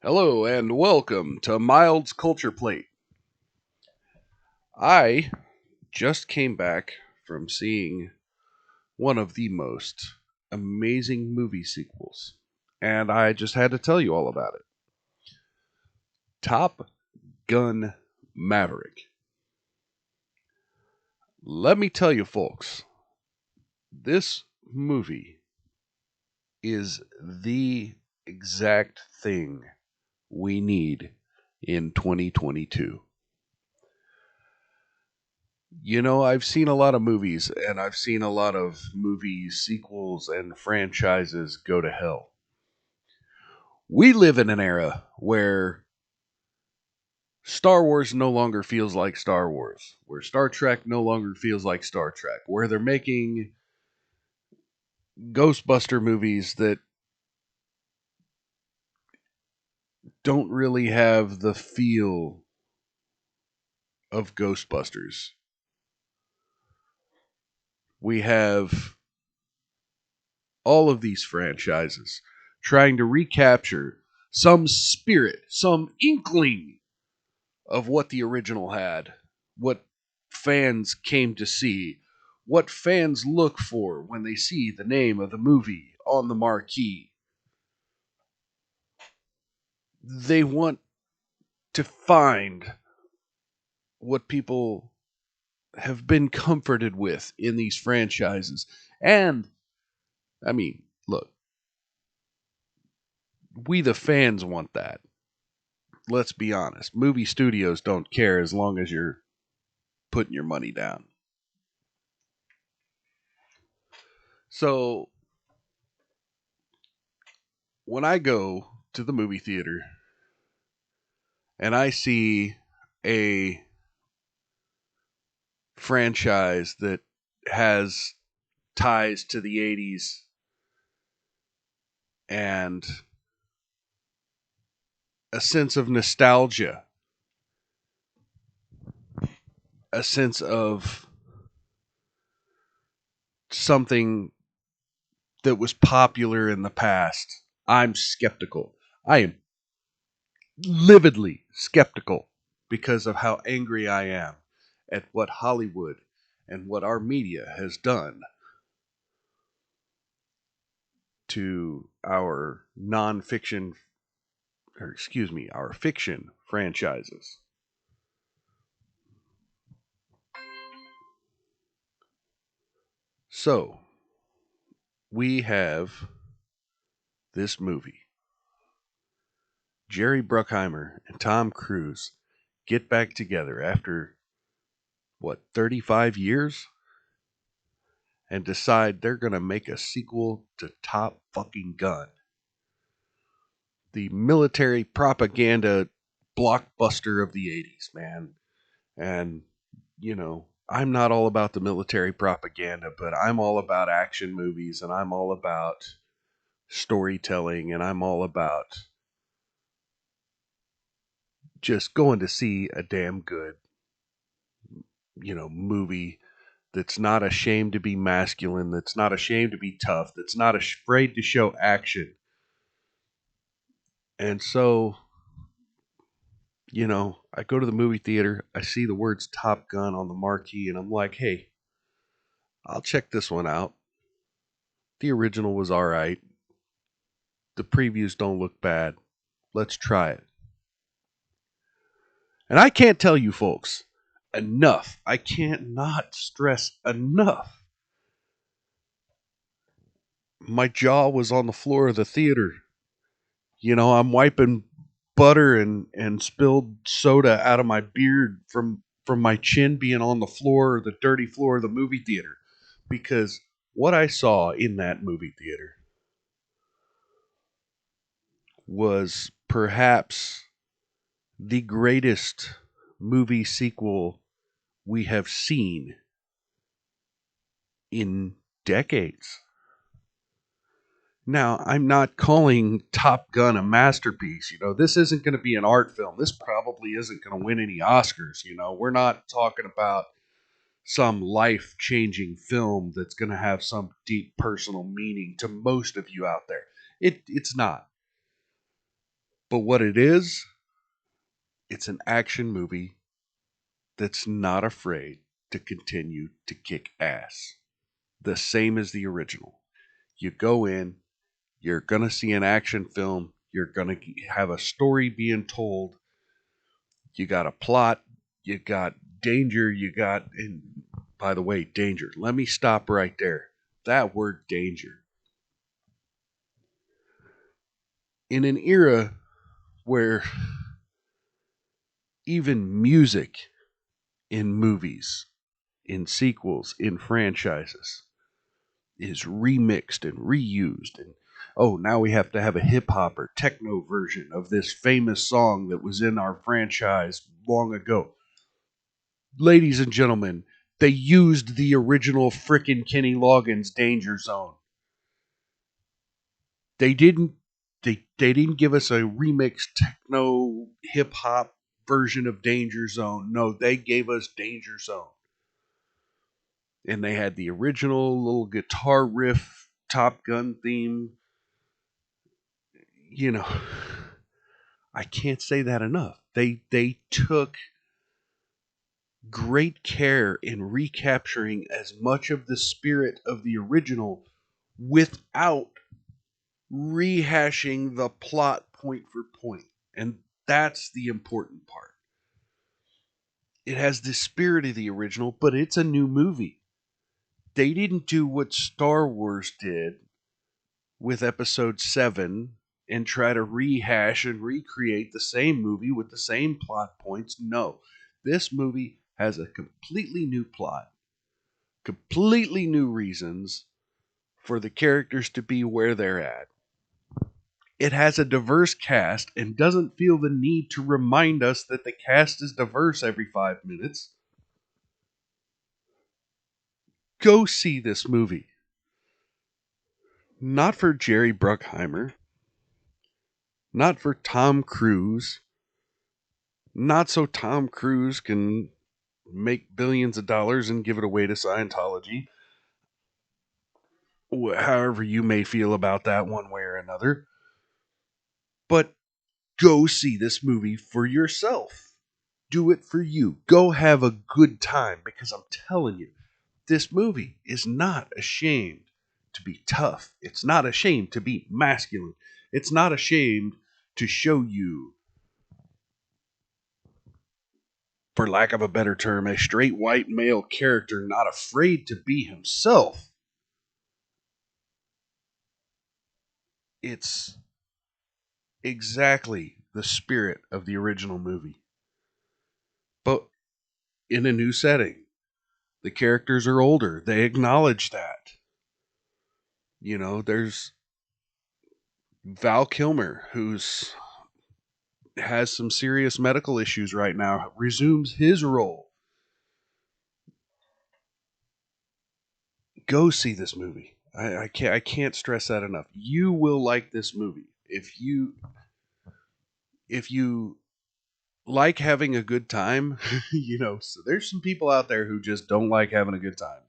Hello and welcome to Mild's Culture Plate. I just came back from seeing one of the most amazing movie sequels, and I just had to tell you all about it. Top Gun Maverick. Let me tell you, folks, this movie is the exact thing we need in 2022. I've seen a lot of movies and I've seen a lot of movie sequels and franchises go to hell. We live in an era where Star Wars no longer feels like Star Wars, where Star Trek no longer feels like Star Trek, where they're making Ghostbuster movies that don't really have the feel of Ghostbusters. We have all of these franchises trying to recapture some spirit, some inkling of what the original had, what fans came to see, what fans look for when they see the name of the movie on the marquee. They want to find what people have been comforted with in these franchises. And, I mean, look, we the fans want that. Let's be honest. Movie studios don't care as long as you're putting your money down. So, when I go to the movie theater and I see a franchise that has ties to the 80s and a sense of nostalgia, a sense of something that was popular in the past, I'm skeptical. I am lividly skeptical because of how angry I am at what Hollywood and what our media has done to our nonfiction, or excuse me, our fiction franchises. So, we have this movie. Jerry Bruckheimer and Tom Cruise get back together after, what, 35 years? And decide they're going to make a sequel to Top fucking Gun. The military propaganda blockbuster of the 80s, man. And, I'm not all about the military propaganda, but I'm all about action movies and I'm all about storytelling and I'm all about just going to see a damn good, movie that's not ashamed to be masculine, that's not ashamed to be tough, that's not afraid to show action. And so, I go to the movie theater, I see the words Top Gun on the marquee, and I'm like, hey, I'll check this one out. The original was all right. The previews don't look bad. Let's try it. And I can't tell you folks enough. I can't not stress enough. My jaw was on the floor of the theater. I'm wiping butter and spilled soda out of my beard from my chin being on the floor, the dirty floor of the movie theater. Because what I saw in that movie theater was perhaps the greatest movie sequel we have seen in decades. Now, I'm not calling Top Gun a masterpiece. This isn't going to be an art film. This probably isn't going to win any Oscars. We're not talking about some life changing film that's going to have some deep personal meaning to most of you out there. It's not. But what it is, it's an action movie that's not afraid to continue to kick ass. The same as the original. You go in, you're going to see an action film, you're going to have a story being told, you got a plot, you got danger, and by the way, danger. Let me stop right there. That word danger. In an era where even music in movies, in sequels, in franchises is remixed and reused, and oh, now we have to have a hip hop or techno version of this famous song that was in our franchise long ago. Ladies and gentlemen, they used the original frickin' Kenny Loggins Danger Zone. They didn't they didn't give us a remixed techno hip hop version of Danger Zone. No, they gave us Danger Zone. And they had the original little guitar riff Top Gun theme. You know, I can't say that enough. They took great care in recapturing as much of the spirit of the original without rehashing the plot point for point. And that's the important part. It has the spirit of the original, but it's a new movie. They didn't do what Star Wars did with episode 7 and try to rehash and recreate the same movie with the same plot points. No. This movie has a completely new plot, completely new reasons for the characters to be where they're at. It has a diverse cast and doesn't feel the need to remind us that the cast is diverse every 5 minutes. Go see this movie. Not for Jerry Bruckheimer, not for Tom Cruise, not so Tom Cruise can make billions of dollars and give it away to Scientology. However, you may feel about that one way or another. But go see this movie for yourself. Do it for you. Go have a good time because I'm telling you, this movie is not ashamed to be tough. It's not ashamed to be masculine. It's not ashamed to show you, for lack of a better term, a straight white male character not afraid to be himself. It's exactly the spirit of the original movie, but in a new setting. The characters are older. They acknowledge that. You know, there's Val Kilmer, who's has some serious medical issues right now, resumes his role. Go see this movie. I can't stress that enough. You will like this movie if you like having a good time. So there's some people out there who just don't like having a good time.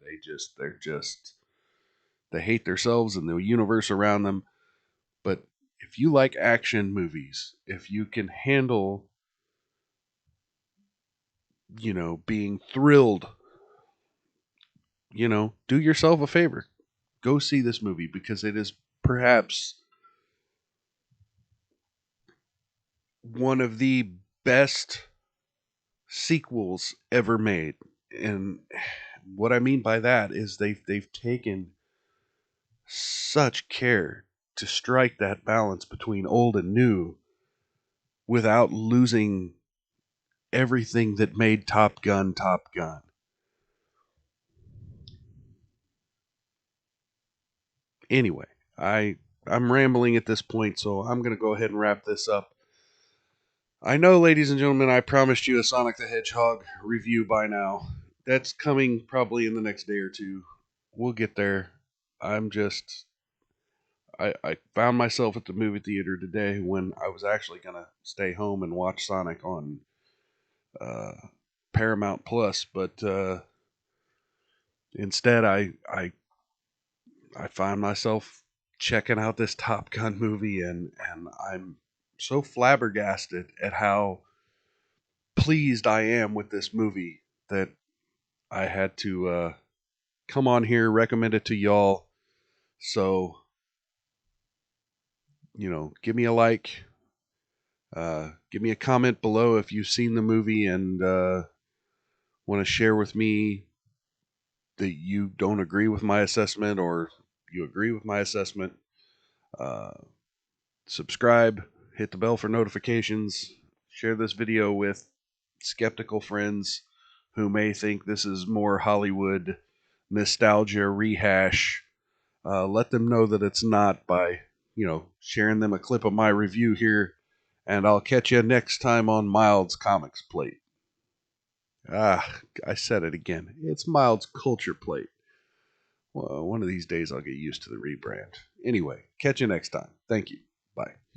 They hate themselves and the universe around them. But if you like action movies, if you can handle, being thrilled, do yourself a favor. Go see this movie because it is perhaps one of the best sequels ever made. And what I mean by that is they've taken such care to strike that balance between old and new without losing everything that made Top Gun Top Gun. Anyway, I'm rambling at this point, so I'm going to go ahead and wrap this up. I know, ladies and gentlemen, I promised you a Sonic the Hedgehog review by now. That's coming probably in the next day or two. We'll get there. I'm just I found myself at the movie theater today when I was actually gonna stay home and watch Sonic on uh, Paramount Plus, but instead I find myself checking out this Top Gun movie, and I'm so flabbergasted at how pleased I am with this movie that I had to come on here, recommend it to y'all. So, give me a like, give me a comment below if you've seen the movie and want to share with me that you don't agree with my assessment or you agree with my assessment. Uh, Subscribe, hit the bell for notifications, share this video with skeptical friends who may think this is more Hollywood nostalgia rehash. Let them know that it's not by, sharing them a clip of my review here. And I'll catch you next time on Mild's Comics Plate. I said it again. It's Mild's Culture Plate. Well, one of these days I'll get used to the rebrand. Anyway, catch you next time. Thank you. Bye.